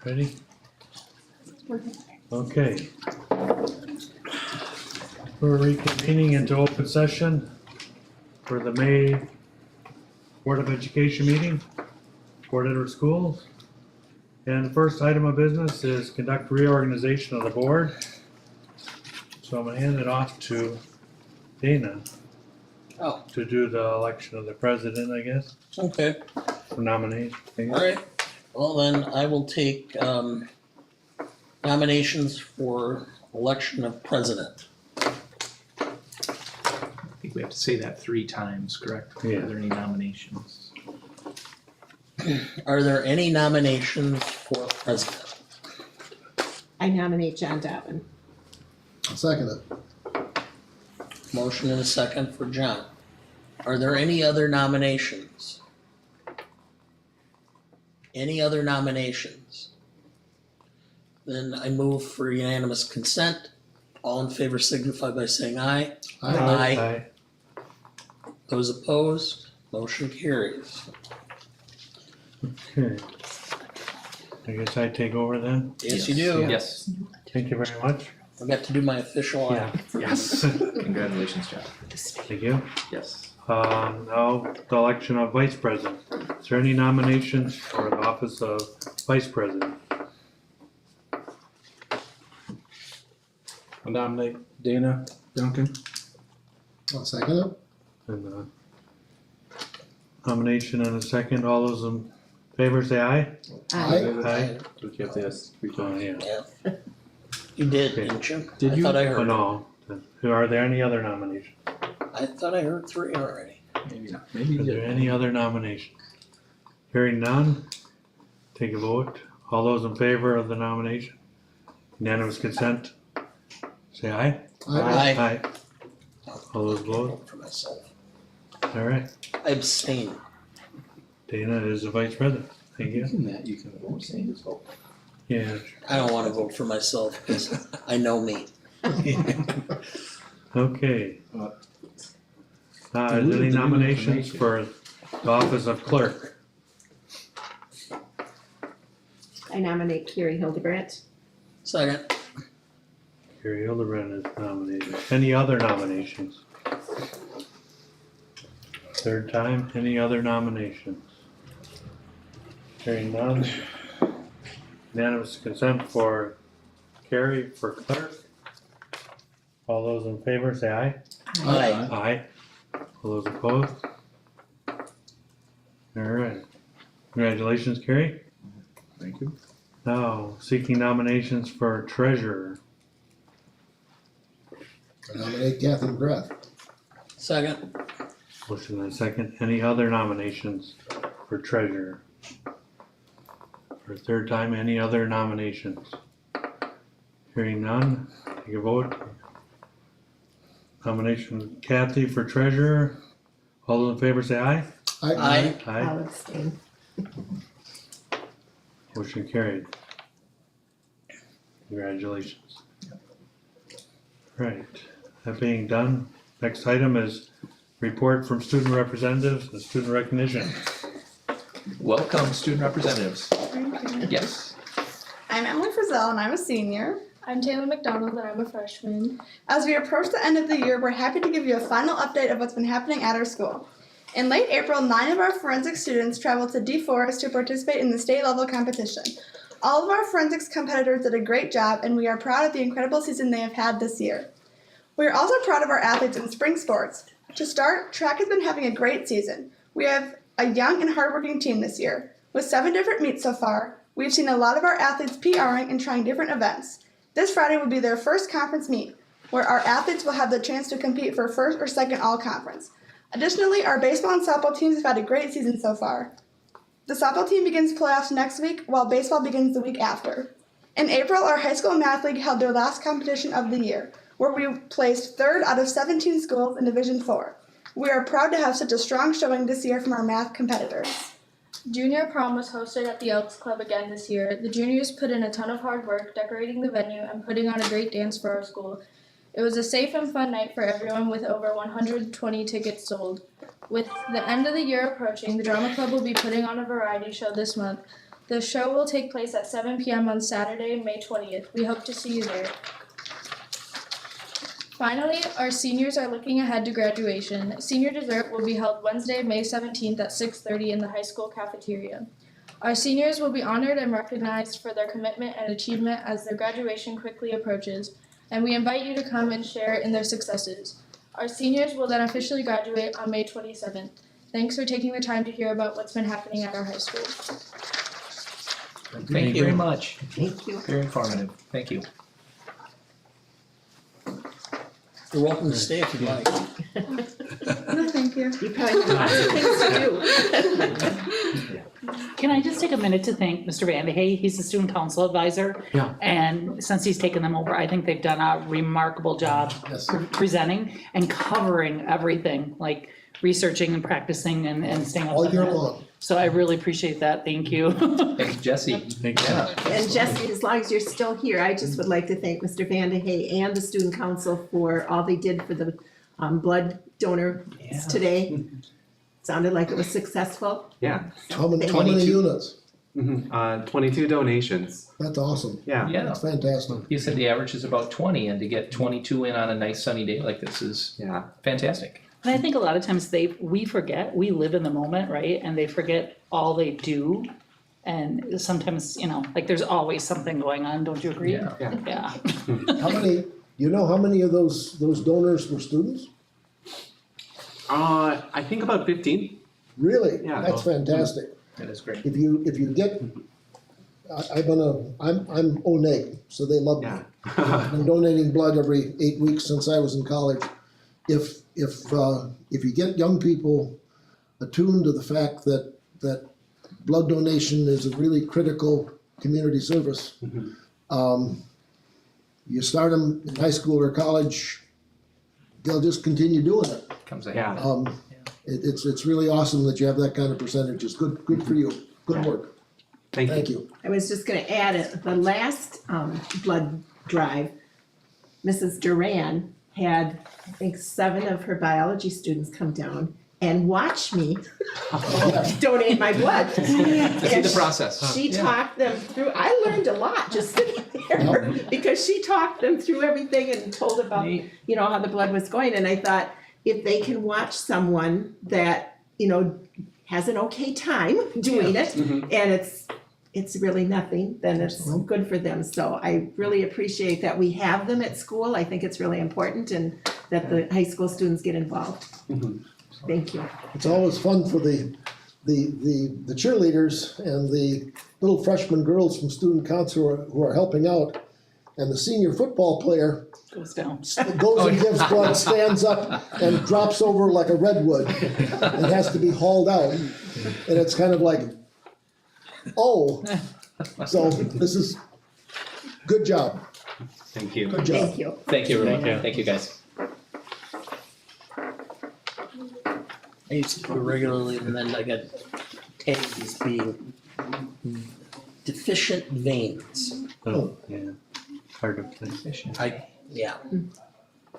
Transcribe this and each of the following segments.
Ready? Okay. We're reconvening into open session for the May Board of Education meeting, Board Edward Schools. And the first item of business is conduct reorganization of the board. So I'm gonna hand it off to Dana to do the election of the president, I guess, Okay, for nomination. alright. Well, then I will take nominations for election of president. I think we have to say that 3 times, correct? Yeah. Are there any nominations? Are there any nominations for president? I nominate John Dobbin. I'll second it. Motion and a second for John. Are there any other nominations? Any other nominations? Then I move for unanimous consent. All in favor signify by saying aye. Aye. Those opposed, motion carries. Okay. I guess I take over then. Yes, you do. Yes. Thank you very much. I got to do my official act. Yes. Congratulations, John. Thank you. Yes. Now, the election of vice president. Is there any nominations for the office of vice president? I'll nominate Dana Duncan. I'll second it. And nomination and a second. All those in favor say aye. Aye. Aye. Don't you have to ask 3 Oh, times? yeah. Yeah. You did, Okay. didn't you? Did I you? thought I Oh, heard. no. Are there any other nominations? I thought I heard 3 already. Maybe not. Maybe you Are there did. any other nominations? Hearing none, take a vote. All those in favor of the nomination? Unanimous consent? Say aye. Aye. Aye. All those opposed? Vote for myself. All right. I abstain. Dana is the vice president. Thank you. You can vote, saying this vote. Yeah. I don't want to vote for myself because I know me. Okay. Uh, Is there any Diluted nominations information. for the office of clerk? I nominate Carrie Hildebrandt. Second. Carrie Hildebrand is nominated. Any other nominations? Third time, any other nominations? Hearing none. Unanimous consent for Carrie for clerk. All those in favor say aye. Aye. Aye. All those opposed? All right. Congratulations, Carrie. Thank you. Now, seeking nominations for treasurer. I nominate Kathy McGrath. Second. Motion and a second. Any other nominations for treasurer? For a third time, any other nominations? Hearing none, take a vote. Nomination Kathy for treasurer. All those in favor say aye. Aye. Aye. I'll abstain. Motion carried. Congratulations. Right, that being done, next item is report from student representatives and student recognition. Welcome, student representatives. Yes. I'm Emily Frizzell and I'm a senior. I'm Taylor McDonald and I'm a freshman. As we approach the end of the year, we're happy to give you a final update of what's been happening at our school. In late April, 9 of our forensics students traveled to DeForest to participate in the state level competition. All of our forensics competitors did a great job and we are proud of the incredible season they have had this year. We are also proud of our athletes in spring sports. To start, track has been having a great season. We have a young and hardworking team this year. With 7 different meets so far, we've seen a lot of our athletes PRing and trying different events. This Friday will be their first conference meet, where our athletes will have the chance to compete for first or second all-conference. Additionally, our baseball and softball teams have had a great season so far. The softball team begins playoffs next week, while baseball begins the week after. In April, our high school math league held their last competition of the year, where we placed 3rd out of 17 schools in Division 4. We are proud to have such a strong showing this year from our math competitors. Junior prom was hosted at the Elks Club again this year. The juniors put in a ton of hard work decorating the venue and putting on a great dance for our school. It was a safe and fun night for everyone with over 120 tickets sold. With the end of the year approaching, the Drama Club will be putting on a variety show this month. The show will take place at 7 p.m. on Saturday, May 20th. We hope to see you there. Finally, our seniors are looking ahead to graduation. Senior dessert will be held Wednesday, May 17th at 6:30 in the high school cafeteria. Our seniors will be honored and recognized for their commitment and achievement as their graduation quickly approaches, and we invite you to come and share in their successes. Our seniors will then officially graduate on May 27th. Thanks for taking the time to hear about what's been happening at our high school. Thank you very much. Thank you. Very informative. Thank you. You're welcome to stay if you'd like. No, thank you. You probably have lots of things to do. Can I just take a minute to thank Mr. Vandehey? He's the student council advisor. Yeah. And since he's taken them over, I think they've done a remarkable job Yes. presenting and covering everything, like researching and practicing and staying up All on year that. long. So I really appreciate that. Thank you. Thanks, Jesse. Thank you. And Jesse, as long as you're still here, I just would like to thank Mr. Vandehey and the student council for all they did for the blood donor today. Sounded like it was successful. Yeah, How many 22. units? 22 donations. That's awesome. Yeah. Yeah. That's fantastic. You said the average is about 20, and to get 22 in on a nice sunny day like this is Yeah. fantastic. And I think a lot of times we forget, we live in the moment, right? And they forget all they do. And sometimes, like there's always something going on, don't you agree? Yeah. Yeah. How many, you know how many of those donors were students? I think about 15. Really? Yeah. That's fantastic. That is great. If you get, I'm ONEG, so they love me. Yeah. I've been donating blood every 8 weeks since I was in college. If you get young people attuned to the fact that blood donation is a really critical community service, you start them in high school or college, they'll just continue doing it. Comes a Yeah. habit. It's really awesome that you have that kind of percentage. It's good for you. Good work. Thank you. Thank you. I was just gonna add it, the last blood drive, Mrs. Duran had, I think, 7 of her biology students come down and watch me donate my blood. To see the process. She talked them through, I learned a lot just sitting there, because she talked them through everything and told about, Neat. how the blood was going, and I thought, if they can watch someone that, has an okay time doing it, and it's really nothing, then it's good for them. So I really appreciate that we have them at school. I think it's really important, and that the high school students get involved. Thank you. It's always fun for the cheerleaders and the little freshman girls from student council who are helping out, and the senior football player Goes down. goes and gives blood, stands up and drops over like a redwood and has to be hauled out. And it's kind of like, oh, so this is, good job, Thank you. good job. Thank you. Thank you, everyone. Thank you. Thank you, guys. I used to do it regularly, and then I got tagged as being deficient veins. Oh, yeah. Hard to say. Yeah.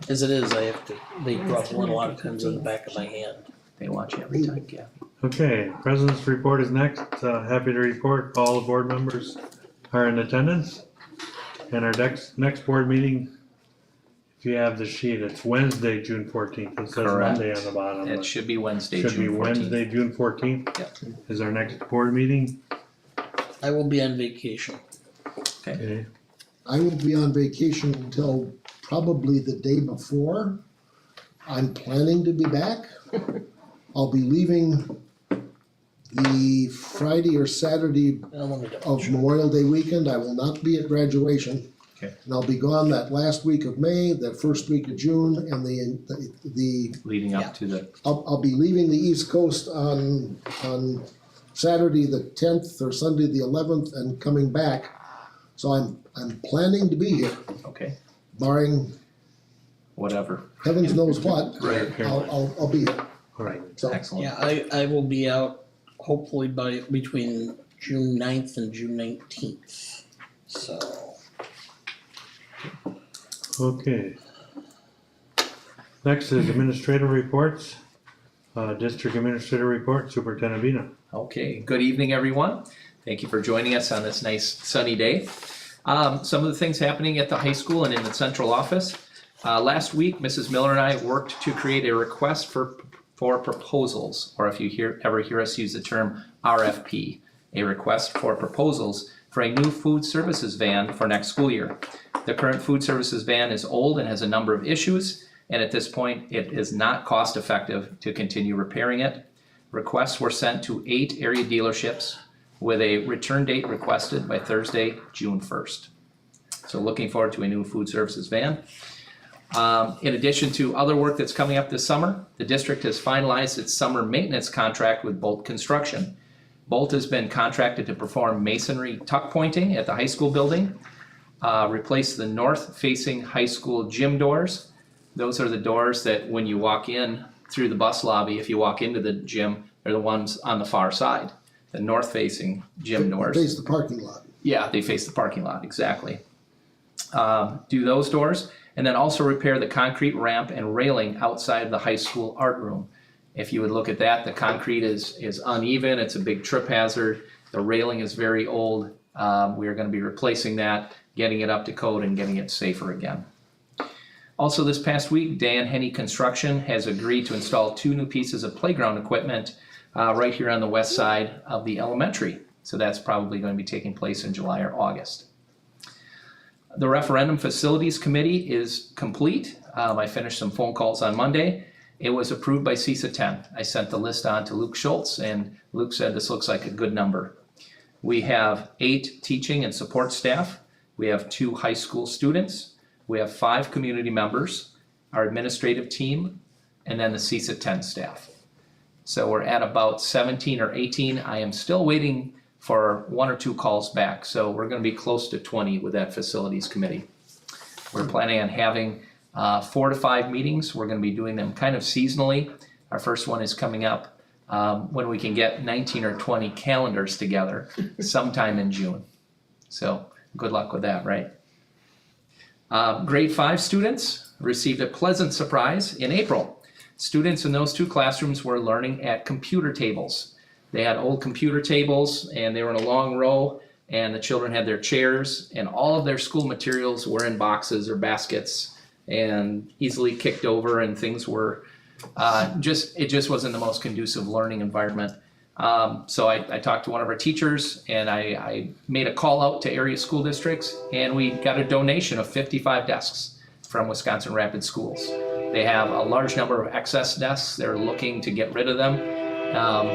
As it is, I have to, they drop blood a lot of times in the back of my hand. They watch you every time, yeah. Okay, President's report is next. Happy to report all the board members are in attendance. And our next board meeting, if you have the sheet, it's Wednesday, June 14th. It says Correct. Monday on the bottom. It but should be Wednesday, Should be June 14th. Wednesday, June 14th. Yep. Is our next board meeting. I will be on vacation. Okay. I will be on vacation until probably the day before. I'm planning to be back. I'll be leaving the Friday or Saturday Well, let me double of check. Memorial Day weekend. I will not be at graduation. Okay. And I'll be gone that last week of May, that first week of June, and the Leading Yeah. up to the, I'll be leaving the East Coast on Saturday the 10th or Sunday the 11th and coming back. So I'm planning to be here, okay, barring whatever. heavens knows what. Right. I'll be here. All right. So Excellent. Yeah, I will be out hopefully between June 9th and June 19th. So, Okay. Next is administrative reports. District Administrator Report, Superintendent Bina. Okay, good evening, everyone. Thank you for joining us on this nice sunny day. Some of the things happening at the high school and in the central office. Last week, Mrs. Miller and I worked to create a request for proposals, or if you ever hear us use the term RFP, a request for proposals for a new food services van for next school year. The current food services van is old and has a number of issues, and at this point, it is not cost effective to continue repairing it. Requests were sent to 8 area dealerships with a return date requested by Thursday, June 1st. So looking forward to a new food services van. In addition to other work that's coming up this summer, the district has finalized its summer maintenance contract with Bolt Construction. Bolt has been contracted to perform masonry tuck pointing at the high school building, replace the north-facing high school gym doors. Those are the doors that when you walk in through the bus lobby, if you walk into the gym, they're the ones on the far side, the north-facing gym doors. Face the parking lot. Yeah, they face the parking lot, exactly. Do those doors, and then also repair the concrete ramp and railing outside the high school art room. If you would look at that, the concrete is uneven, it's a big trip hazard, the railing is very old. We are gonna be replacing that, getting it up to code and getting it safer again. Also this past week, Dan Henney Construction has agreed to install 2 new pieces of playground equipment right here on the west side of the elementary. So that's probably going to be taking place in July or August. The referendum facilities committee is complete. I finished some phone calls on Monday. It was approved by CISA 10. I sent the list on to Luke Schultz, and Luke said this looks like a good number. We have 8 teaching and support staff. We have 2 high school students. We have 5 community members, our administrative team, and then the CISA 10 staff. So we're at about 17 or 18. I am still waiting for 1 or 2 calls back. So we're gonna be close to 20 with that facilities committee. We're planning on having 4 to 5 meetings. We're gonna be doing them kind of seasonally. Our first one is coming up when we can get 19 or 20 calendars together sometime in June. So good luck with that, right? Grade 5 students received a pleasant surprise in April. Students in those 2 classrooms were learning at computer tables. They had old computer tables and they were in a long row, and the children had their chairs, and all of their school materials were in boxes or baskets and easily kicked over, and things were it just wasn't the most conducive learning environment. So I talked to one of our teachers, and I made a call out to area school districts, and we got a donation of 55 desks from Wisconsin Rapids Schools. They have a large number of excess desks. They're looking to get rid of them.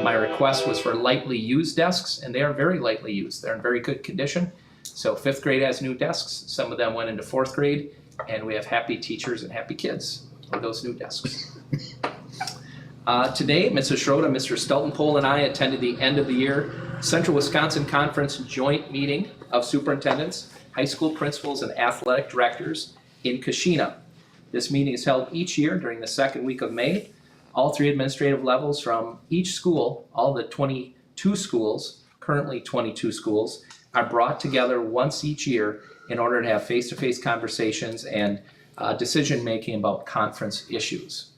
My request was for lightly used desks, and they are very lightly used. They're in very good condition. So 5th grade has new desks. Some of them went into 4th grade, and we have happy teachers and happy kids with those new desks. Today, Mrs. Schroeder, Mr. Steltenpole, and I attended the end of the year Central Wisconsin Conference joint meeting of superintendents, high school principals, and athletic directors in Kashina. This meeting is held each year during the 2nd week of May. All 3 administrative levels from each school, all the 22 schools, currently 22 schools, are brought together once each year in order to have face-to-face conversations and decision-making about conference issues.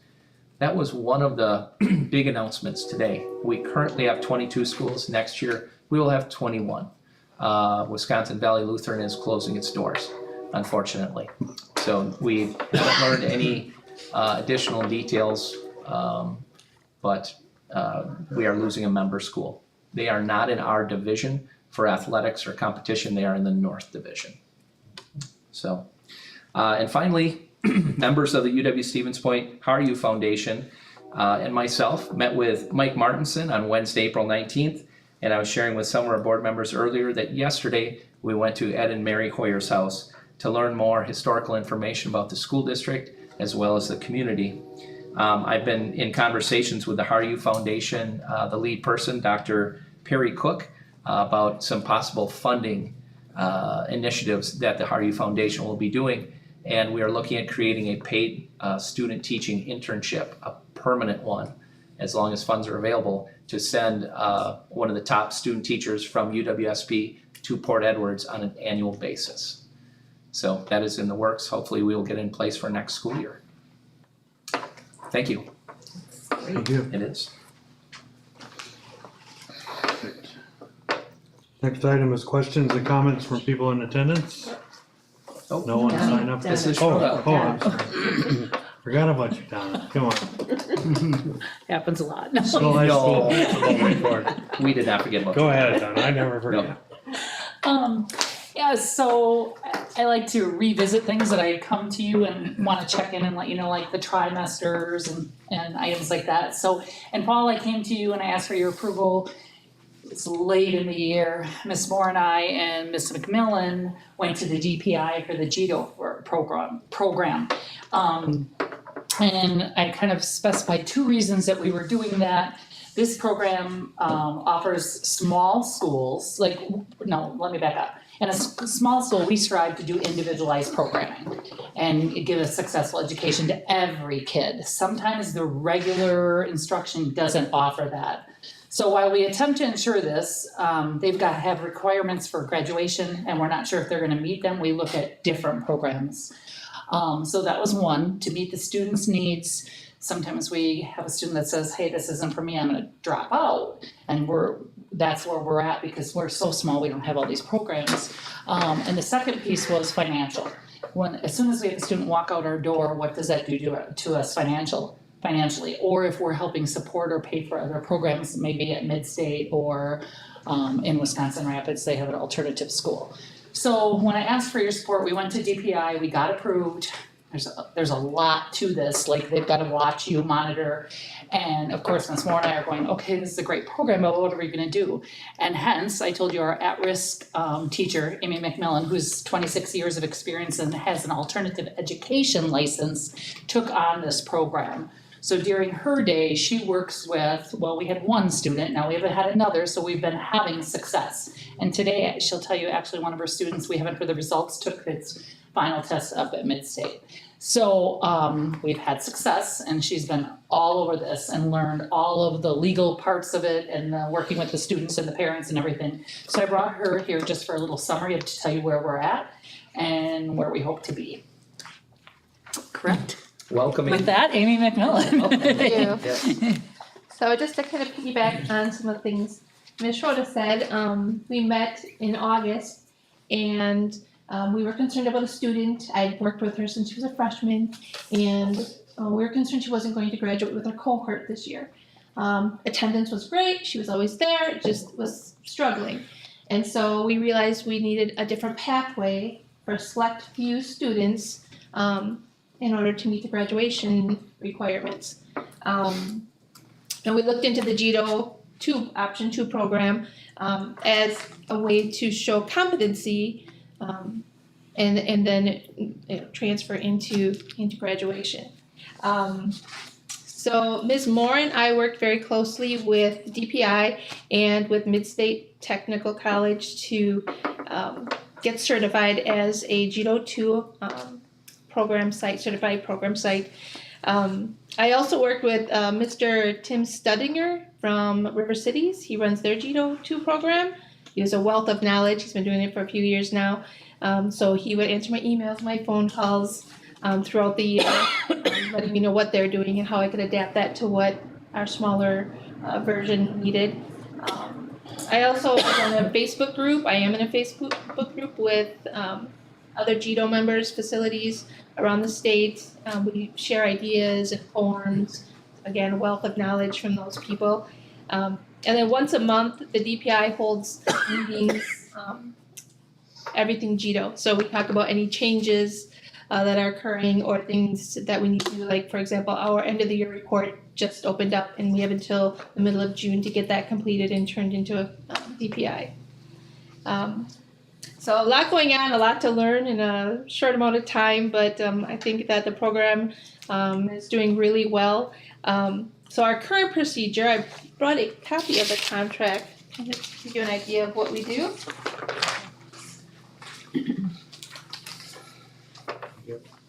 That was one of the big announcements today. We currently have 22 schools. Next year, we will have 21. Wisconsin Valley Lutheran is closing its doors, unfortunately. So we haven't learned any additional details, but we are losing a member school. They are not in our division for athletics or competition. They are in the North Division. So, and finally, members of the UW-Stevens Point How Are You Foundation and myself met with Mike Martinson on Wednesday, April 19th, and I was sharing with some of our board members earlier that yesterday we went to Ed and Mary Hoyer's house to learn more historical information about the school district as well as the community. I've been in conversations with the How Are You Foundation, the lead person, Dr. Perry Cook, about some possible funding initiatives that the How Are You Foundation will be doing. And we are looking at creating a paid student teaching internship, a permanent one, as long as funds are available, to send one of the top student teachers from UWSP to Port Edwards on an annual basis. So that is in the works. Hopefully we will get in place for next school year. Thank you. Thank you. It is. Next item is questions and comments from people in attendance. Oh, No one signed up. This is Oh, Shmuel. I'm sorry. Forgot about you, Donna. Come on. Happens a lot. Still high school. No. We did not forget about Go you. ahead, Donna. I never forget. Yeah, so I like to revisit things that I come to you and wanna check in and let you know, like the trimesters and items like that. So in fall, I came to you and I asked for your approval. It's late in the year. Miss Moore and I and Miss McMillan went to the DPI for the JIDO program. And I kind of specified 2 reasons that we were doing that. This program offers small schools, let me back up. In a small school, we strive to do individualized programming and give a successful education to every kid. Sometimes the regular instruction doesn't offer that. So while we attempt to ensure this, they've got to have requirements for graduation and we're not sure if they're gonna meet them. We look at different programs. So that was one, to meet the students' needs. Sometimes we have a student that says, hey, this isn't for me, I'm gonna drop out. And that's where we're at because we're so small, we don't have all these programs. And the second piece was financial. As soon as we have a student walk out our door, what does that do to us financially? Or if we're helping support or pay for other programs, maybe at Midstate or in Wisconsin Rapids, they have an alternative school. So when I asked for your support, we went to DPI, we got approved. There's a lot to this, like they've got to watch you, monitor. And of course, Ms. Moore and I are going, okay, this is a great program, but what are we gonna do? And hence, I told you our at-risk teacher, Amy McMillan, who's 26 years of experience and has an alternative education license, took on this program. So during her day, she works with, we had 1 student, now we haven't had another, so we've been having success. And today, she'll tell you, actually one of her students, we haven't heard the results, took its final test up at Midstate. So we've had success and she's been all over this and learned all of the legal parts of it and working with the students and the parents and everything. So I brought her here just for a little summary to tell you where we're at and where we hope to be. Correct? Welcome With in. that, Amy McMillan. Thank you. So just to kind of piggyback on some of the things Ms. Schroeder said, we met in August and we were concerned about a student. I'd worked with her since she was a freshman and we were concerned she wasn't going to graduate with her cohort this year. Attendance was great, she was always there, just was struggling. And so we realized we needed a different pathway for a select few students in order to meet the graduation requirements. And we looked into the JIDO option 2 program as a way to show competency and then transfer into graduation. So Ms. Moore and I worked very closely with DPI and with Midstate Technical College to get certified as a JIDO 2 certified program site. I also worked with Mr. Tim Studinger from River Cities. He runs their JIDO 2 program. He has a wealth of knowledge. He's been doing it for a few years now. So he would answer my emails, my phone calls throughout the year, letting me know what they're doing and how I could adapt that to what our smaller version needed. I also was on a Facebook group. I am in a Facebook group with other JIDO members, facilities around the state. We share ideas and forms. Again, a wealth of knowledge from those people. And then once a month, the DPI holds meetings, everything JIDO. So we talk about any changes that are occurring or things that we need to do. Like, for example, our end of the year report just opened up and we have until the middle of June to get that completed and turned into a DPI. So a lot going on, a lot to learn in a short amount of time, but I think that the program is doing really well. So our current procedure, I brought a copy of the contract to give you an idea of what we do.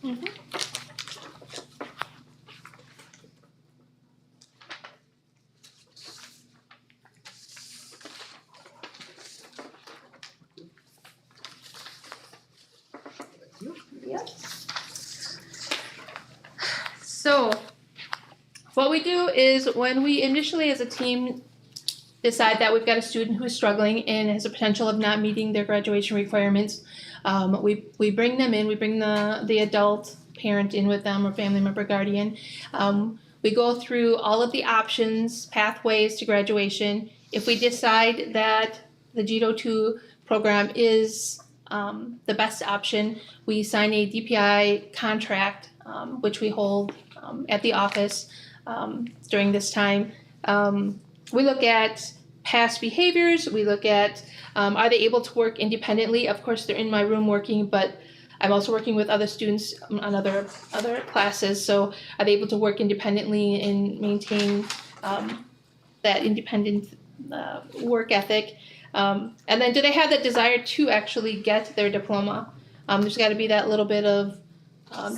Mm-hmm. Yep. So what we do is when we initially as a team decide that we've got a student who is struggling and has a potential of not meeting their graduation requirements, we bring them in, we bring the adult parent in with them or family member guardian. We go through all of the options, pathways to graduation. If we decide that the GETO 2 program is the best option, we sign a DPI contract, which we hold at the office during this time. We look at past behaviors. We look at are they able to work independently? Of course, they're in my room working, but I'm also working with other students on other classes. So are they able to work independently and maintain that independent work ethic? And then do they have the desire to actually get their diploma? There's got to be that little bit of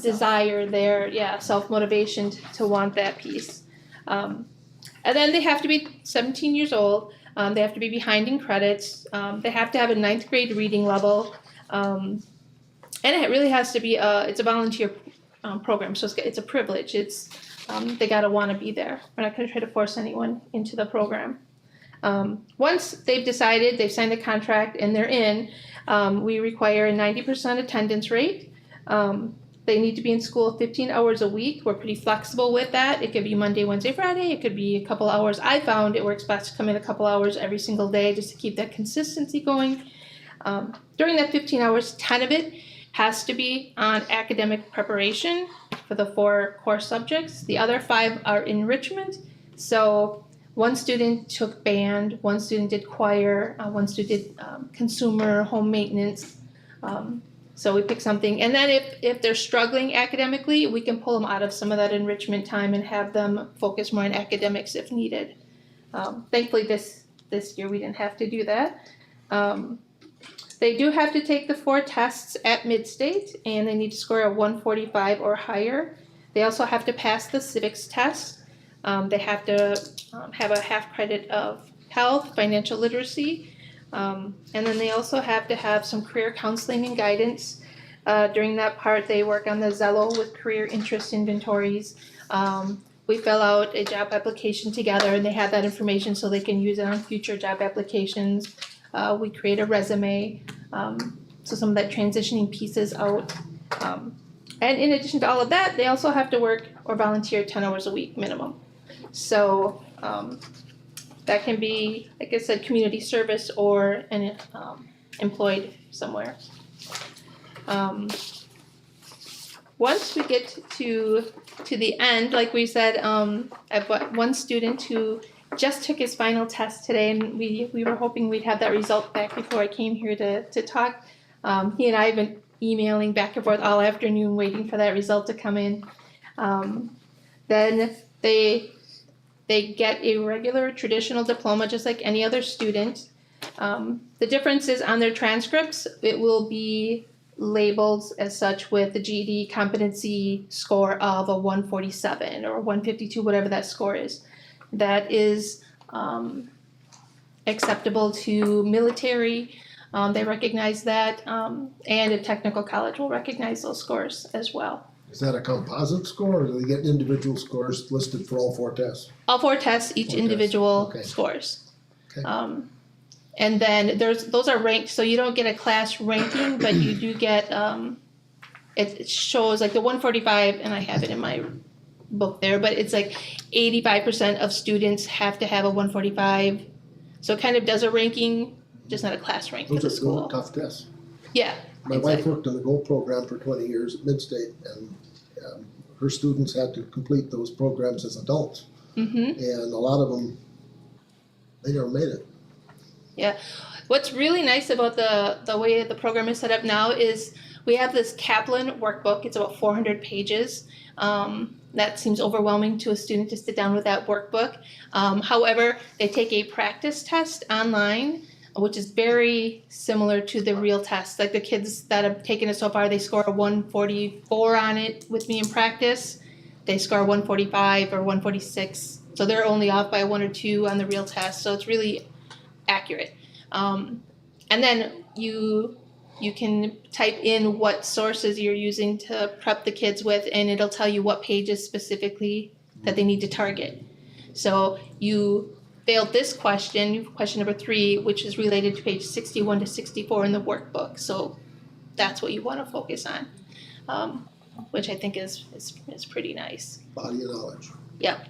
desire there, self-motivation to want that piece. And then they have to be 17 years old. They have to be behind in credits. They have to have a 9th grade reading level. And it really has to be it's a volunteer program, so it's a privilege. It's they gotta want to be there. We're not gonna try to force anyone into the program. Once they've decided, they've signed the contract and they're in, we require a 90% attendance rate. They need to be in school 15 hours a week. We're pretty flexible with that. It could be Monday, Wednesday, Friday. It could be a couple hours. I found it works best to come in a couple hours every single day just to keep that consistency going. During that 15 hours, 10 of it has to be on academic preparation for the 4 core subjects. The other 5 are enrichment. So one student took band, one student did choir, one student did consumer, home maintenance. So we pick something. And then if they're struggling academically, we can pull them out of some of that enrichment time and have them focus more on academics if needed. Thankfully this year we didn't have to do that. They do have to take the 4 tests at Midstate, and they need to score a 145 or higher. They also have to pass the civics test. They have to have a half credit of health, financial literacy, and then they also have to have some career counseling and guidance. During that part, they work on the Zello with career interest inventories. We fill out a job application together, and they have that information so they can use it on future job applications. We create a resume, so some of that transitioning pieces out. And in addition to all of that, they also have to work or volunteer 10 hours a week minimum. So that can be, like I said, community service or an employed somewhere. Once we get to the end, like we said, I've got one student who just took his final test today, and we were hoping we'd have that result back before I came here to talk. He and I have been emailing back and forth all afternoon waiting for that result to come in. Then they get a regular traditional diploma just like any other student. The difference is on their transcripts, it will be labeled as such with the GED competency score of a 147 or 152, whatever that score is. That is acceptable to military. They recognize that, and a technical college will recognize those scores as well. Is that a composite score, or do they get individual scores listed for all 4 tests? All 4 tests, each 4 individual tests. Okay. scores. Okay. And then those are ranked, so you don't get a class ranking, but you do get, it shows like the 145, and I have it in my book there, but it's like 85% of students have to have a 145. So it kind of does a ranking, just not a class rank for the Those are school. tough tests. Yeah. My wife worked in the GO program for 20 years at Midstate, and her students had to complete those programs as adults. Mm-hmm. And a lot of them, they never made it. Yeah. What's really nice about the way the program is set up now is we have this Kaplan workbook. It's about 400 pages. That seems overwhelming to a student to sit down with that workbook. However, they take a practice test online, which is very similar to the real test. Like the kids that have taken it so far, they score a 144 on it with me in practice. They score 145 or 146. So they're only off by 1 or 2 on the real test. So it's really accurate. And then you can type in what sources you're using to prep the kids with, and it'll tell you what pages specifically that they need to target. So you failed this question, question number 3, which is related to page 61 to 64 in the workbook. So that's what you want to focus on, which I think is pretty nice. Body of knowledge. Yep.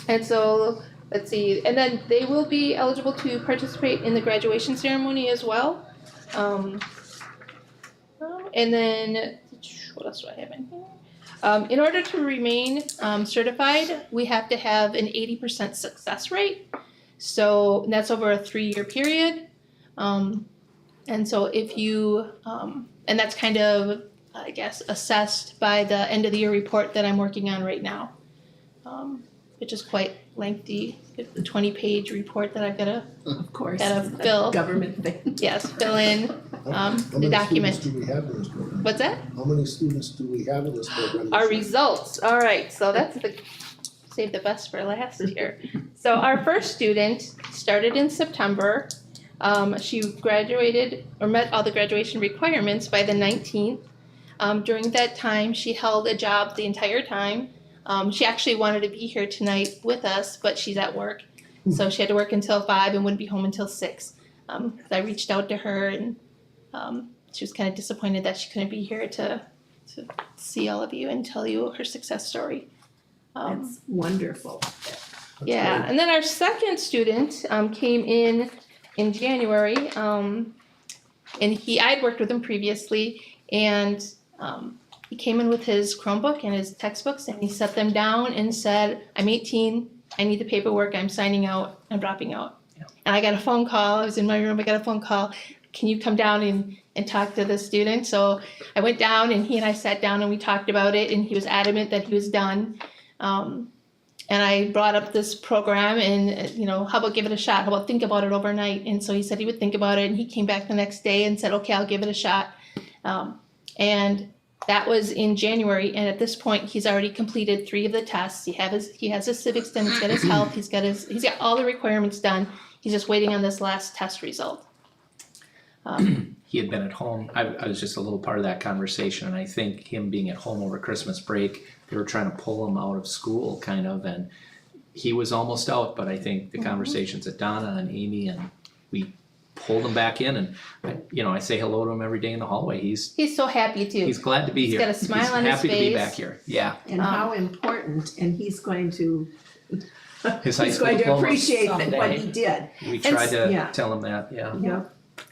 And so, let's see, and then they will be eligible to participate in the graduation ceremony as well. And then, what else do I have in here? In order to remain certified, we have to have an 80% success rate. So that's over a 3-year period. And so if you, and that's kind of, I guess, assessed by the end of the year report that I'm working on right now, which is quite lengthy, the 20-page report that I've got to, Of course. gotta fill, Government thing. yes, fill in How the many document. students do we have in this program? What's that? How many students do we have in this program? Our results, all right, so that's the, save the best for last here. So our first student started in September. She graduated or met all the graduation requirements by the 19th. During that time, she held a job the entire time. She actually wanted to be here tonight with us, but she's at work. So she had to work until 5 and wouldn't be home until 6. I reached out to her and she was kind of disappointed that she couldn't be here to see all of you and tell you her success story. That's wonderful. Yeah, and then our second student came in January, and I'd worked with him previously, and he came in with his Chromebook and his textbooks, and he set them down and said, "I'm 18, I need the paperwork, I'm signing out, I'm dropping out." Yeah. And I got a phone call, I was in my room, I got a phone call, "Can you come down and talk to the student?" So I went down, and he and I sat down and we talked about it, and he was adamant that he was done. And I brought up this program and, how about give it a shot? How about think about it overnight? And so he said he would think about it, and he came back the next day and said, "Okay, I'll give it a shot." And that was in January, and at this point, he's already completed 3 of the tests. He has his civics done, he's got his health, he's got all the requirements done. He's just waiting on this last test result. He had been at home. I was just a little part of that conversation, and I think him being at home over Christmas break, they were trying to pull him out of school, kind of, and he was almost out. But I think the conversations at Donna and Amy, and we pulled him back in, and I say hello to him every day in the hallway. He's so happy too. He's glad to be here. got a smile on his Happy to be face. back here. Yeah, And how important, and he's going to, his high he's school going to diploma. appreciate what someday. he did. We tried to yeah. tell him that. Yeah. Yeah.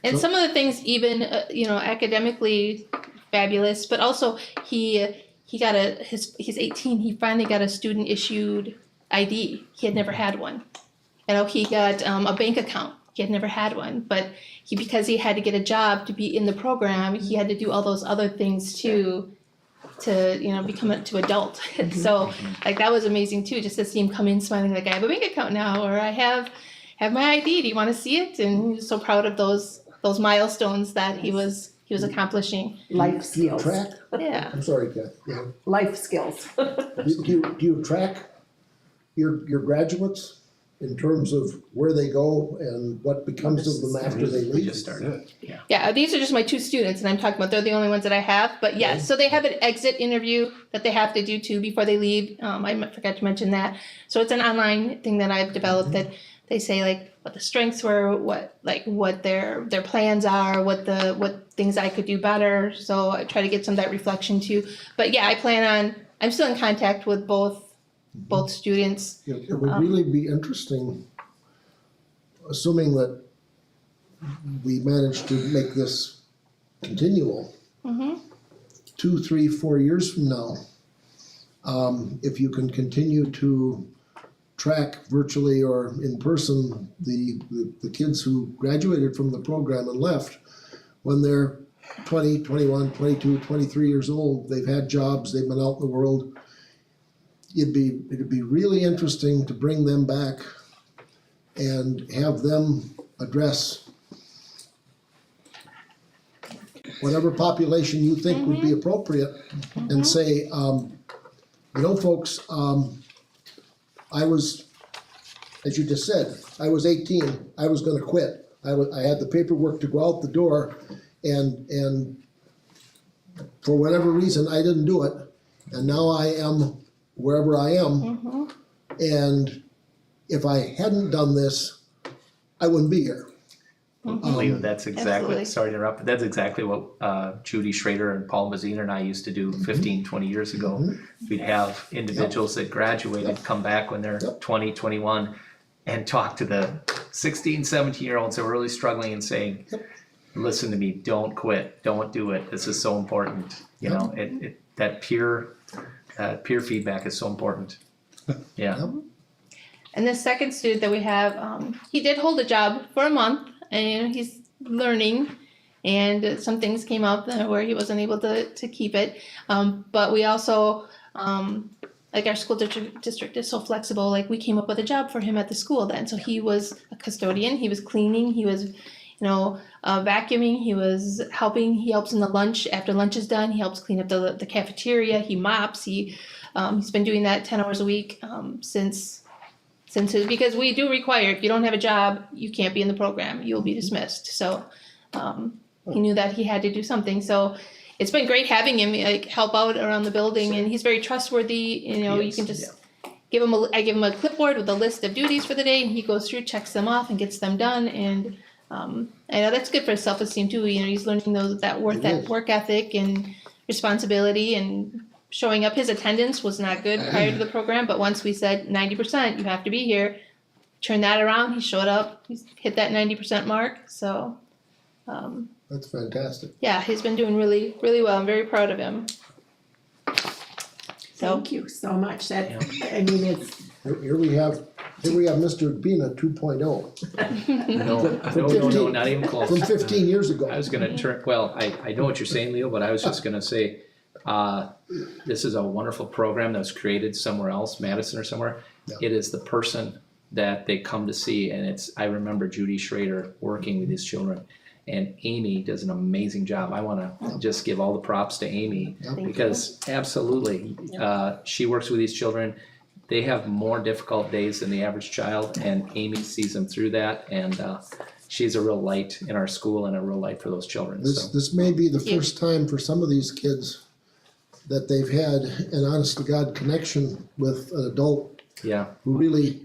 And some of the things even academically fabulous, but also he got he's 18, he finally got a student issued ID. He had never had one. He got a bank account. He had never had one, but because he had to get a job to be in the program, he had to do all those other things too to become to adult. So that was amazing too, just to see him come in smiling like, "I have a bank account now," or "I have my ID. Do you want to see it?" And he was so proud of those milestones that he was accomplishing. Life Do you skills. track? Yeah. I'm sorry, Kath. Yeah. Life skills. Do you track your graduates in terms of where they go and what becomes of them after they We leave? just started. Yeah, these are just my 2 students, and I'm talking about they're the only ones that I have. But yeah, so they have an exit interview that they have to do too before they leave. I forgot to mention that. So it's an online thing that I've developed that they say what the strengths were, what their plans are, what things I could do better. So I try to get some of that reflection too. But yeah, I'm still in contact with both students. It would really be interesting, assuming that we manage to make this continual, 2, 3, 4 years from now, if you can continue to track virtually or in person the kids who graduated from the program and left, when they're 20, 21, 22, 23 years old, they've had jobs, they've been out in the world. It'd be really interesting to bring them back and have them address whatever population you think would be appropriate and say, folks, I was, as you just said, I was 18, I was gonna quit. I had the paperwork to go out the door, and for whatever reason, I didn't do it. And now I am wherever I am. And if I hadn't done this, I wouldn't be here. Leo, that's exactly, Absolutely. sorry to interrupt, but that's exactly what Judy Schrader and Paul Mazina and I used to do 15, 20 years ago. We'd have individuals that graduated come back when they're Yep. 20, 21 and talk to the 16, 17-year-olds that were really struggling and saying, listen to me, don't quit, don't do it, this is so important. You know, that peer feedback is so important. Yeah. Yep. And the second student that we have, he did hold a job for a month, and you know, he's learning, and some things came up where he wasn't able to keep it. But we also, like our school district is so flexible, like we came up with a job for him at the school then. So he was a custodian, he was cleaning, he was, vacuuming, he was helping, he helps in the lunch, after lunch is done, he helps clean up the cafeteria, he mops, he's been doing that 10 hours a week since because we do require, if you don't have a job, you can't be in the program, you'll be dismissed. So he knew that he had to do something. So it's been great having him like help out around the building, and he's very trustworthy. You can just give him I give him a clipboard with a list of duties for the day, and he goes through, checks them off, and gets them done. And I know that's good for his self-esteem too. He's learning that work ethic and responsibility, and showing up. His attendance was not good prior to the program, but once we said 90%, you have to be here, turn that around. He showed up, he's hit that 90% mark. So, That's fantastic. yeah, he's been doing really, really well. I'm very proud of him. So, Thank you so much. I mean, it's, Here we have Mr. Bina 2.0 No, not even close. from 15 years ago. I was gonna I know what you're saying, Leo, but I was just gonna say, this is a wonderful program that was created somewhere else, Madison or somewhere. Yeah. It is the person that they come to see, and I remember Judy Schrader working with these children. And Amy does an amazing job. I wanna just give all the props to Amy, because absolutely, she works with these children. They have more difficult days than the average child, and Amy sees them through that, and she's a real light in our school and a real light for those children, so. This may be the first time for some of these kids that they've had an honest to God connection with an adult Yeah, who really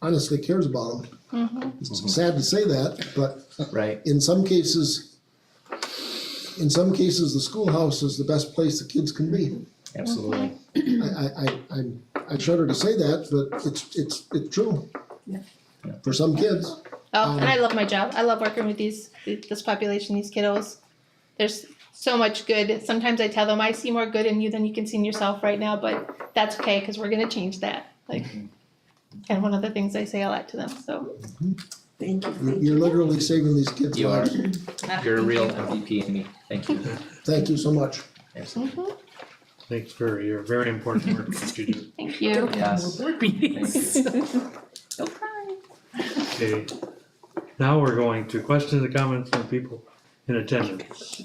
honestly cares about them. It's sad to say that, but right, in some cases, the schoolhouse is the best place the kids can be. absolutely. I shudder to say that, but it's true. Yeah. For some kids. and I love my job. I love working with this population, these kiddos. There's so much good. Sometimes I tell them, I see more good in you than you can see in yourself right now, but that's okay, because we're gonna change that. And one of the things I say a lot to them, so. thank you. You're literally saving these kids' You are, lives. you're a real MVP, Amy, thank you. Thank you so much. Thanks for your very important work that you do. Thank you. Yes. Board meetings. Don't cry. Okay, now we're going to questions and comments from people in attendance.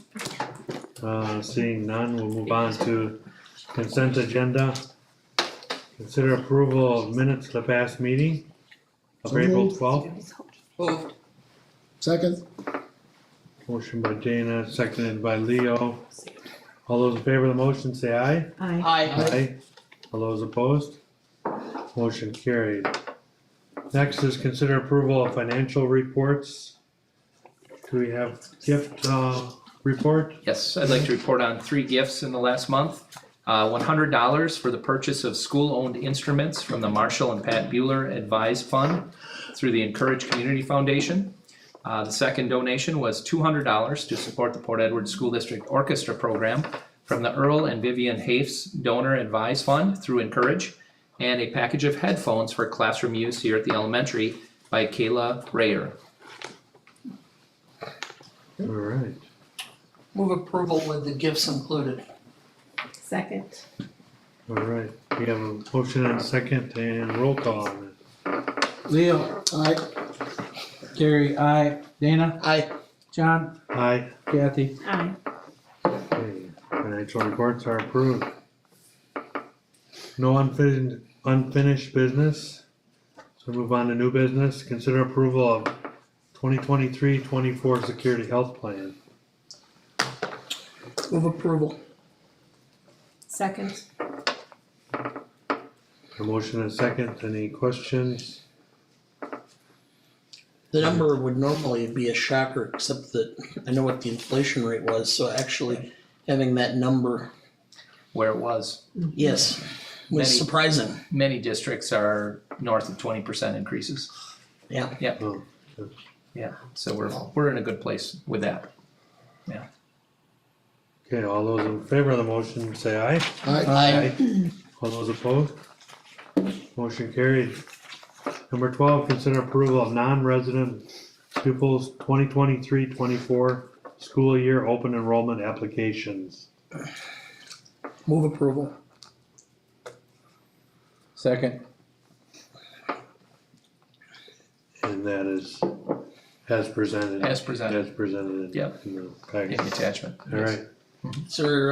Seeing none, we'll move on to consent agenda. Consider approval of minutes of the past meeting of So April moved. 12th. Second? Motion by Dana, seconded by Leo. All those in favor of the motion say aye. Aye. All those opposed? Motion carried. Next is consider approval of financial reports. Do we have gift report? Yes, I'd like to report on 3 gifts in the last month. $100 for the purchase of school-owned instruments from the Marshall and Pat Bueller Advised Fund through the Encourage Community Foundation. The second donation was $200 to support the Port Edward School District Orchestra Program from the Earl and Vivian Hafes Donor Advised Fund through Encourage, and a package of headphones for classroom use here at the elementary by Kayla Rayer. All right. Move approval with the gifts included. Second. All right. We have a motion and a second and roll call on it. Leo, Aye. Gary, aye. Dana, Aye. John, Aye. Kathy. Aye. Okay. Financial reports are approved. No unfinished business. So move on to new business. Consider approval of 2023-24 security health plan. Move approval. Second. A motion and a second, any questions? The number would normally be a shocker, except that I know what the inflation rate was, so actually having that number, Where it was, yes, was Many- surprising. many districts are north of 20% increases. Yeah. Oh, Yeah, so we're in a good place with that. okay, all those in favor of the motion, say aye. I, All those opposed? Motion carried. Number 12, consider approval of non-resident pupils 2023-24 school year open enrollment applications. move approval. Second. And that is as presented. As presented. As presented. Yep. In the In package. the attachment. All right, Is there,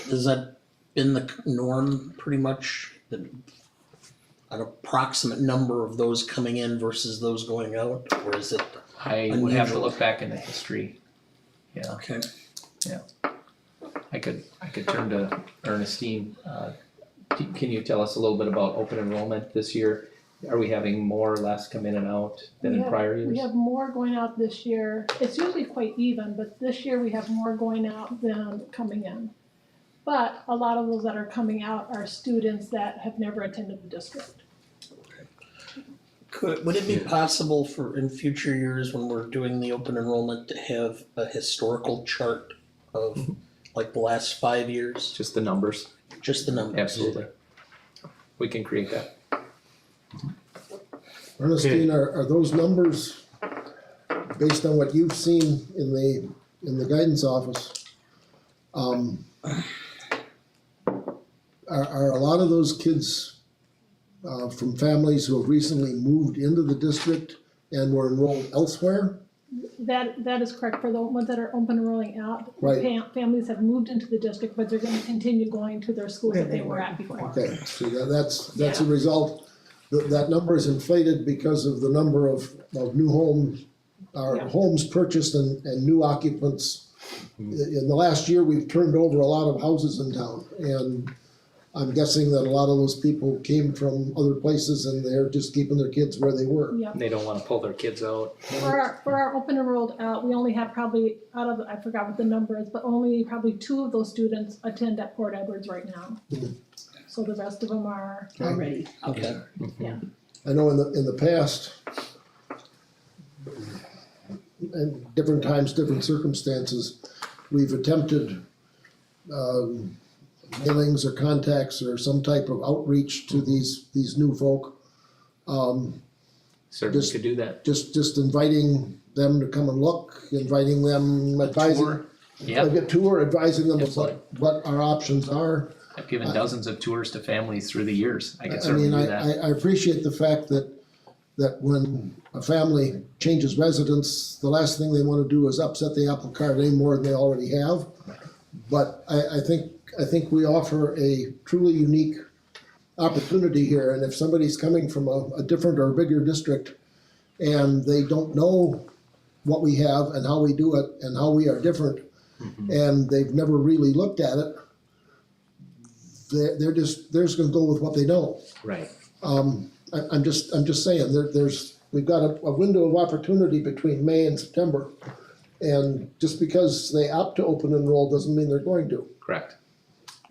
has that been the norm pretty much? An approximate number of those coming in versus those going out, or is it, I would have to Unusual. look back into history. Yeah, okay, I could turn to Ernestine. Can you tell us a little bit about open enrollment this year? Are we having more or less come in and out than in prior years? We have more going out this year. It's usually quite even, but this year we have more going out than coming in. But a lot of those that are coming out are students that have never attended the district. would it be possible for, in future years, when we're doing the open enrollment, to have a historical chart of like the last 5 years, Just the numbers, just the numbers? absolutely. We can create that. Ernestine, are those numbers based on what you've seen in the guidance office? Are a lot of those kids from families who have recently moved into the district and were enrolled elsewhere? That is correct for the ones that are open enrolling out. Right. Families have moved into the district, but they're gonna continue going to their schools that they were at before. Okay, so that's a result, that number is inflated because of the number of new homes, Yeah. homes purchased and new occupants. In the last year, we've turned over a lot of houses in town, and I'm guessing that a lot of those people came from other places and they're just keeping their kids where they were. Yep. They don't wanna pull their kids out. For our open enrolled out, we only have probably, out of, I forgot what the number is, but only probably 2 of those students attend at Port Edwards right now. Mhm. So the rest of them are, Already. Okay, I know in the past, and different times, different circumstances, we've attempted mailings or contacts or some type of outreach to these new folk. Certainly Just- could do that. Just inviting them to come and look, inviting them, advising. Tour. Yep, Like a tour, advising them of Absolutely. what our options are. I've given dozens of tours to families through the years. I I could certainly mean, do that. I appreciate the fact that when a family changes residence, the last thing they wanna do is upset the apple cart any more than they already have. But I think we offer a truly unique opportunity here, and if somebody's coming from a different or bigger district and they don't know what we have and how we do it and how we are different, and they've never really looked at it, they're just gonna go with what they know. Right. I'm just saying, we've got a window of opportunity between May and September. And just because they opt to open enroll doesn't mean they're going to. Correct.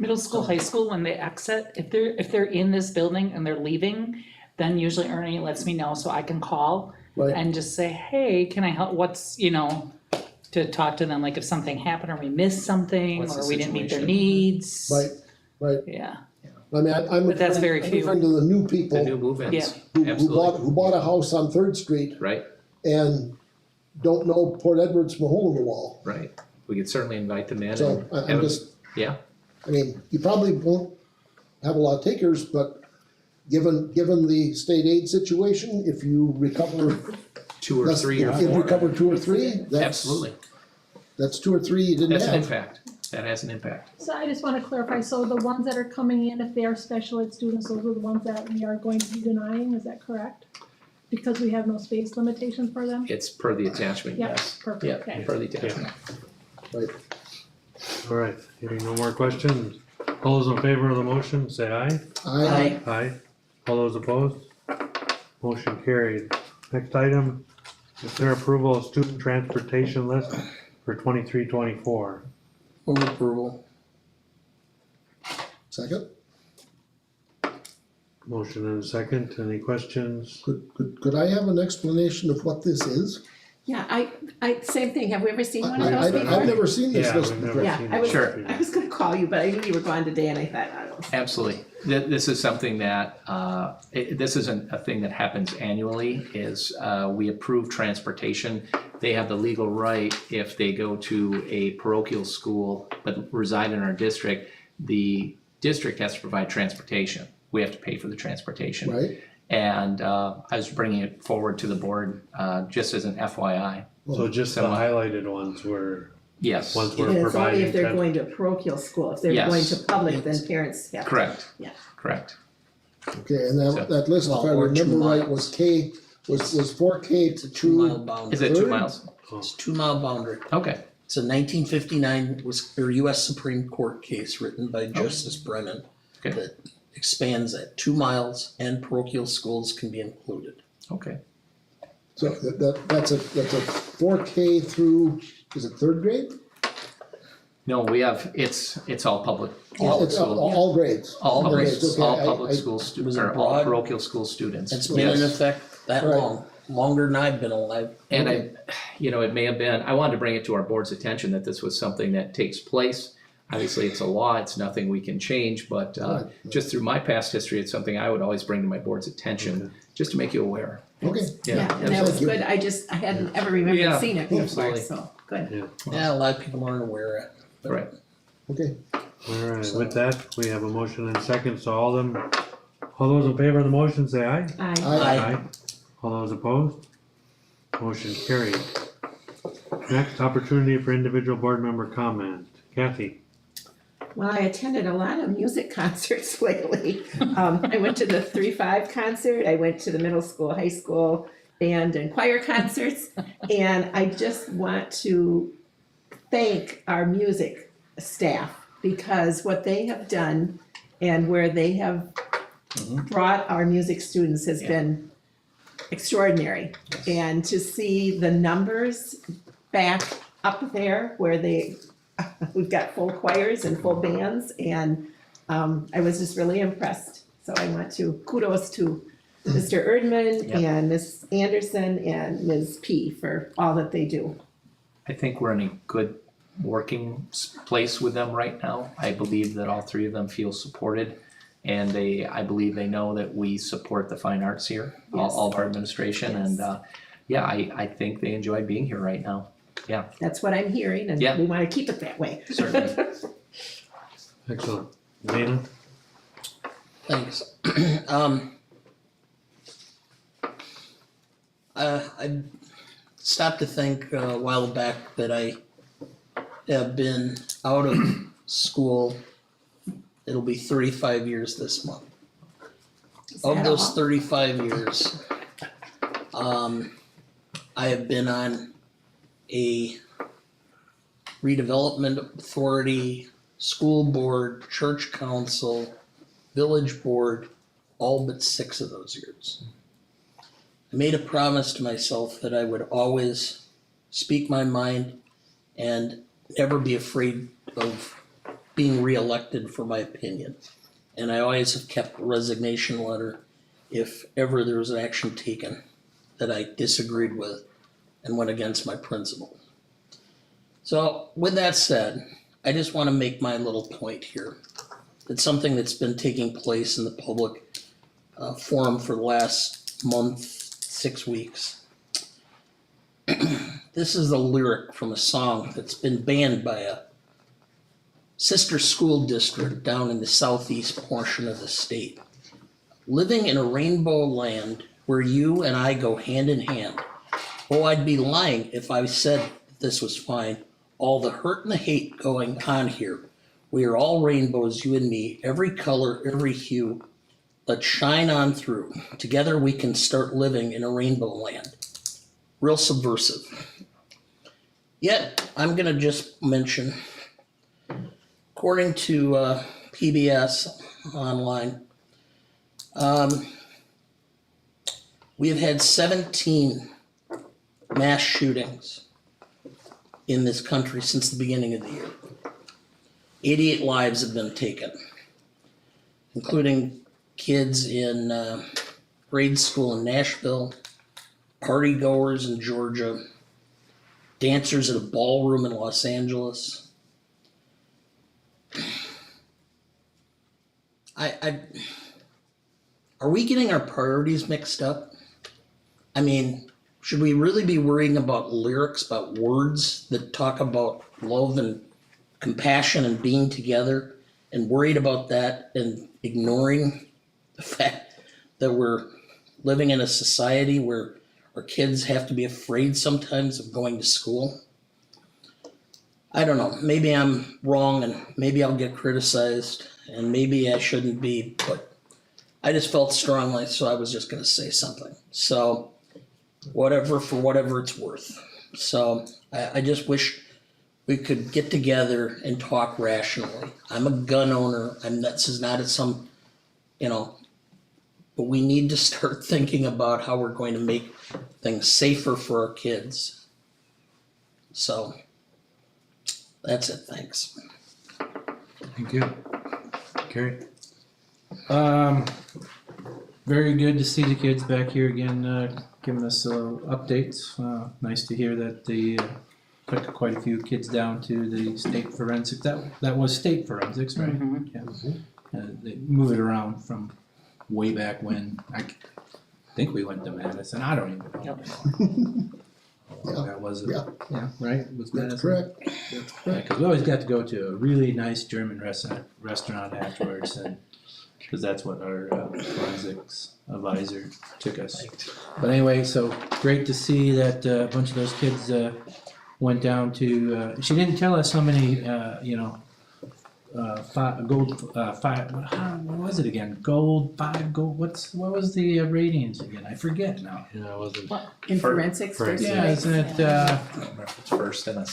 Middle school, high school, when they exit, if they're in this building and they're leaving, then usually Ernie lets me know so I can call Right. and just say, hey, can I help, to talk to them, like if something happened or we missed something What's the or we didn't meet their situation? needs. Right. Yeah, I mean, I'm But that's very few. referring to the new The people new move-ins, Yeah. who absolutely, bought a house on Third Street right, and don't know Port Edwards from a hole in the wall. right. We could certainly invite them in So and I'm just, yeah, I mean, you probably won't have a lot of takers, but given the state aid situation, if you recover 2 or 3 or if you 4. recover 2 or 3, Absolutely, that's 2 or 3 you didn't that's an have. impact. That has an impact. so I just wanna clarify, so the ones that are coming in, if they are special ed students, those are the ones that we are going to be denying, is that correct? Because we have no space limitations for them? It's per the attachment, Yep, yes. perfect, Yeah, okay. per the attachment. All right, hearing no more questions, All those in favor of the motion, say aye. I, Aye. All those opposed? Motion carried. Next item, is there approval of student transportation list for 23-24? Move approval. second, Motion and a second. Any questions? could I have an explanation of what this is? Yeah, I, same thing, have we ever seen one of I've those before? never seen this Yeah, list we've before. never Yeah, seen I it. was, Sure. I was gonna call you, but I knew you were gone today and I thought, I don't know. Absolutely. This is something that, this isn't a thing that happens annually, is we approve transportation. They have the legal right, if they go to a parochial school but reside in our district, the district has to provide transportation. We have to pay for the transportation. Right? And I was bringing it forward to the board just as an FYI. So just the highlighted ones were, Yes, ones And we're it's only providing. if they're going to parochial school, if they're Yes. going to public, then parents have to. correct. Yeah. Correct. Okay, and So- that list, if I Well, or 2 remember right, miles. was K, was 4K to 2 mile 2. boundary. Is it 2 Third? miles? It's 2 mile boundary. Okay. It's a 1959 US Supreme Court case written by Justice Brennan Okay. that expands that 2 miles and parochial schools can be included. Okay. So that's a 4K through, is it third grade? No, we have, it's all public. It's all grades. All Public- grades. okay, All I- public I- school was students, a or all broad- parochial school students. It's been in Yes. effect that Right. long, longer than I've been alive. And it may have been, I wanted to bring it to our board's attention that this was something that takes place. Obviously, it's a law, it's nothing we can change, but Right. just through my past history, it's something I would always bring to my board's attention, just to make you aware. Okay, Yeah, and that was Thank you. good, I hadn't ever remembered Yeah, seeing it before, absolutely. so, good. Yeah, a lot of people aren't aware of it. but- Right. okay. alright, with that, we have a motion and a second, so all those in favor of the motion, say aye. Aye. Aye. All those opposed? Motion carried. Next, opportunity for individual board member comment. Kathy? Well, I attended a lot of music concerts lately. I went to the 3-5 concert, I went to the middle school, high school band and choir concerts. And I just want to thank our music staff because what they have done and where they have brought our music students has been extraordinary. And to see the numbers back up there where we've got full choirs and full bands, and I was just really impressed. So I want to kudos to Mr. Erdman Yep. and Ms. Anderson and Ms. P for all that they do. I think we're in a good working place with them right now. I believe that all three of them feel supported. And I believe they know that we support the fine arts here, Yes. all of our administration, Yes. and I think they enjoy being here right now. That's what I'm hearing, and Yeah. we want to keep it that way. Certainly. Excellent. Dana? Thanks. I stopped to think a while back that I have been out of school. It'll be 35 years this month. Is Of that those all? 35 years, I have been on a redevelopment authority, school board, church council, village board, all but 6 of those years. I made a promise to myself that I would always speak my mind and never be afraid of being reelected for my opinion. And I always have kept a resignation letter if ever there was an action taken that I disagreed with and went against my principle. So with that said, I just want to make my little point here. It's something that's been taking place in the public forum for the last month, 6 weeks. This is a lyric from a song that's been banned by a sister school district down in the southeast portion of the state. Living in a rainbow land where you and I go hand in hand. Oh, I'd be lying if I said this was fine. All the hurt and the hate going on here. We are all rainbows, you and me, every color, every hue. Let's shine on through. Together we can start living in a rainbow land. Real subversive. Yet, I'm gonna just mention, according to PBS online. We have had 17 mass shootings in this country since the beginning of the year. 88 lives have been taken, including kids in grade school in Nashville, party goers in Georgia, dancers at a ballroom in Los Angeles. Are we getting our priorities mixed up? I mean, should we really be worrying about lyrics, about words that talk about love and compassion and being together, and worried about that and ignoring the fact that we're living in a society where our kids have to be afraid sometimes of going to school? I don't know, maybe I'm wrong and maybe I'll get criticized and maybe I shouldn't be, but I just felt strongly, so I was just gonna say something. So whatever, for whatever it's worth. So I just wish we could get together and talk rationally. I'm a gun owner, this is not some, but we need to start thinking about how we're going to make things safer for our kids. So that's it, thanks. Thank you. Carrie? Very good to see the kids back here again, giving us updates. Nice to hear that they took quite a few kids down to the state forensics. That was state forensics, right? Yeah. They move it around from way back when. I think we went to Madison. I don't even know. Yeah. That was Yeah. yeah, right? Was That's Madison? correct, that's Yeah, correct. because we always got to go to a really nice German restaurant afterwards, and because that's what our forensics advisor took us. But anyway, so great to see that a bunch of those kids went down to. She didn't tell us how many, five. What was it again? Gold, 5 gold. What was the ratings again? I forget now. Yeah, I wasn't. In forensics, there's Yeah, isn't it? I don't remember if it's first and a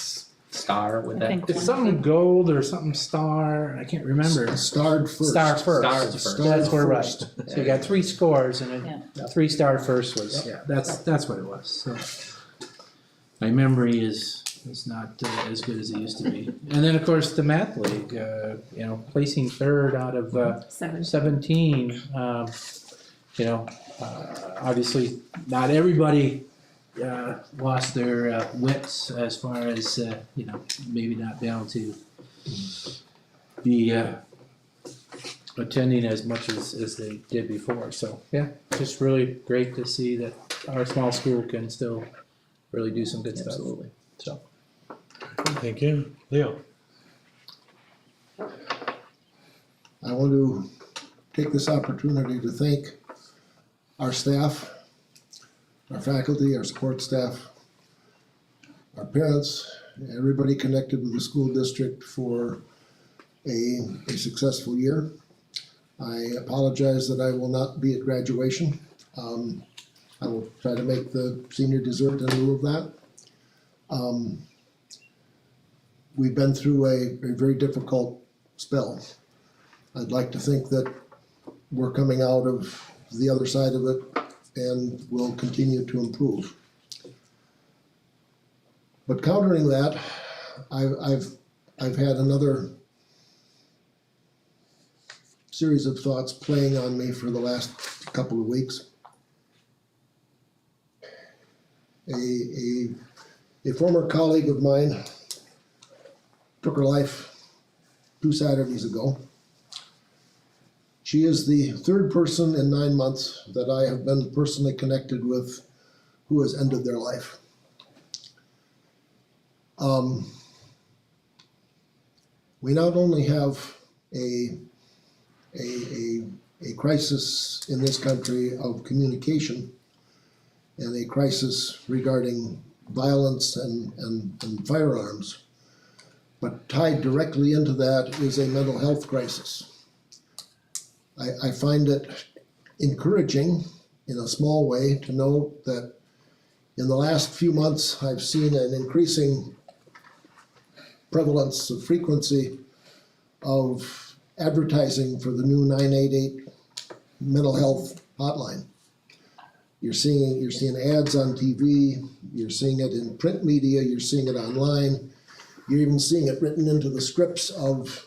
star with I that. think It's something gold or something star. I can't remember. Starred first. Star first. Starred first. That's where right. First. So you got 3 scores and Yeah. a 3-star first was, yeah, that's what it was, so. My memory is not as good as it used to be. And then, of course, the math league, placing third out of 17, obviously not everybody lost their wits as far as, maybe not being able to be attending as much as they did before. So, yeah, just really great to see that our small school can still really do some good stuff. Absolutely. So, Thank you. Leo? I want to take this opportunity to thank our staff, our faculty, our support staff, our parents, everybody connected with the school district for a successful year. I apologize that I will not be at graduation. I will try to make the senior dessert in lieu of that. We've been through a very difficult spell. I'd like to think that we're coming out of the other side of it and will continue to improve. But countering that, I've had another series of thoughts playing on me for the last couple of weeks. A former colleague of mine took her life 2 Saturdays ago. She is the 3rd person in 9 months that I have been personally connected with who has ended their life. We not only have a crisis in this country of communication and a crisis regarding violence and firearms, but tied directly into that is a mental health crisis. I find it encouraging in a small way to know that in the last few months, I've seen an increasing prevalence of frequency of advertising for the new 988 mental health hotline. You're seeing ads on TV, you're seeing it in print media, you're seeing it online. You're even seeing it written into the scripts of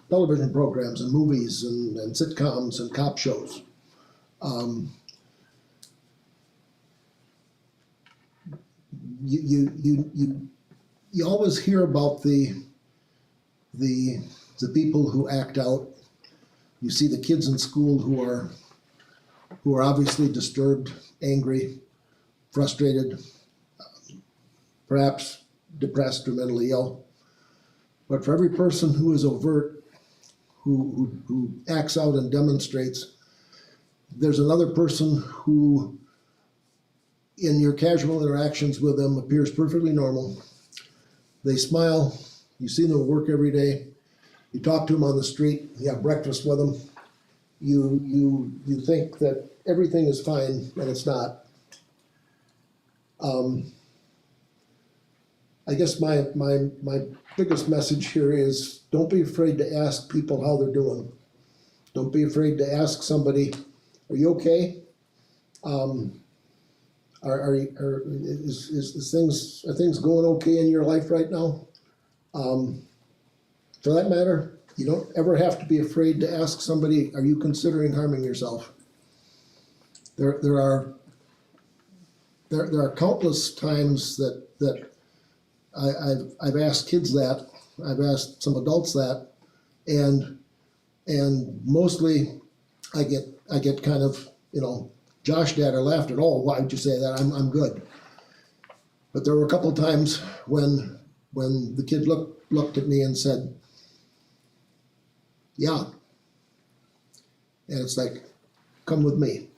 television programs and movies and sitcoms and cop shows. You always hear about the people who act out. You see the kids in school who are obviously disturbed, angry, frustrated, perhaps depressed or mentally ill. But for every person who is overt, who acts out and demonstrates, there's another person who, in your casual interactions with them, appears perfectly normal. They smile, you see them at work every day, you talk to them on the street, you have breakfast with them, you think that everything is fine, and it's not. I guess my biggest message here is, don't be afraid to ask people how they're doing. Don't be afraid to ask somebody, are you okay? Are things going okay in your life right now? For that matter, you don't ever have to be afraid to ask somebody, are you considering harming yourself? There are countless times that I've asked kids that, I've asked some adults that, and mostly I get kind of, joshed at or laughed at, oh, why would you say that? I'm good. But there were a couple times when the kid looked at me and said, yeah. And it's like, come with me.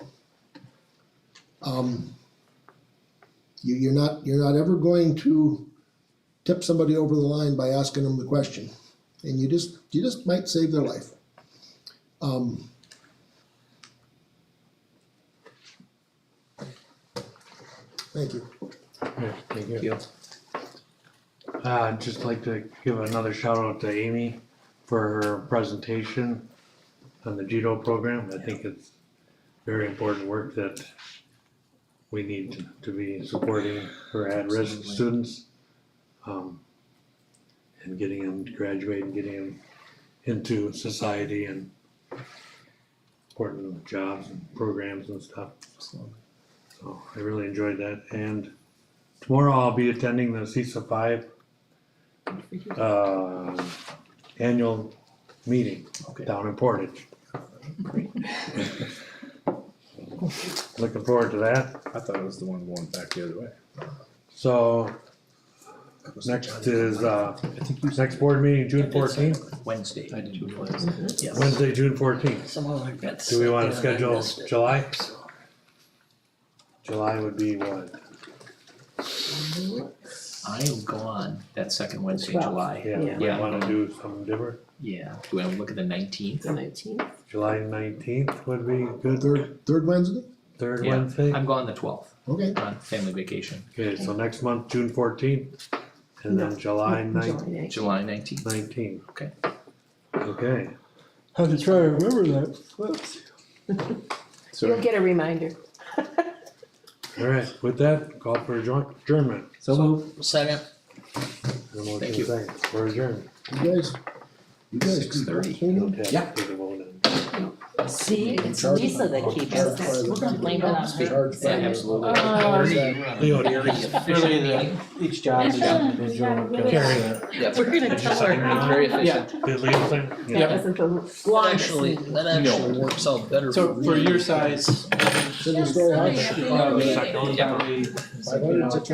You're not ever going to tip somebody over the line by asking them the question, and you just might save their life. Thank you. Yeah, thank you. I'd just like to give another shout out to Amy for her presentation on the JIDO program. I think it's very important work that we need to be supporting for at-risk students. And getting them to graduate and getting them into society and important jobs and programs and stuff. So I really enjoyed that. And tomorrow I'll be attending the CISA 5 annual meeting down in Portage. Looking forward to that. I thought it was the one going back the other way. So next is next board meeting, June 14th. Wednesday. June 14th. Yes. Wednesday, June 14th. Somehow I got Do we sick want and to I schedule missed it. July? So, July would be what? I am gone that second Wednesday in 12th. July. Yeah, we Yeah. want to do something different. Yeah. Do we want to look at the 19th? The 19th. July 19th would be good. Third Wednesday? Third Yeah. Wednesday? I'm gone the 12th Okay. on family vacation. Okay, so next month, June 14th, and then July 19th. July 19th. 19th. Okay. Okay. Had to try to remember that. Whoops. You'll get a reminder. All right, with that, call for adjournment. So second. Thank you. We're adjourned. You guys. 6:30. Yeah. See, it's Lisa that keeps us, we're gonna blame it on her. Yeah, absolutely. Leo, do you really, each job is individual. Yeah. We're gonna tell her. Very efficient. Did Leo thing? Yeah. That actually works out better. So for your size, City Story House. probably, 500, 600.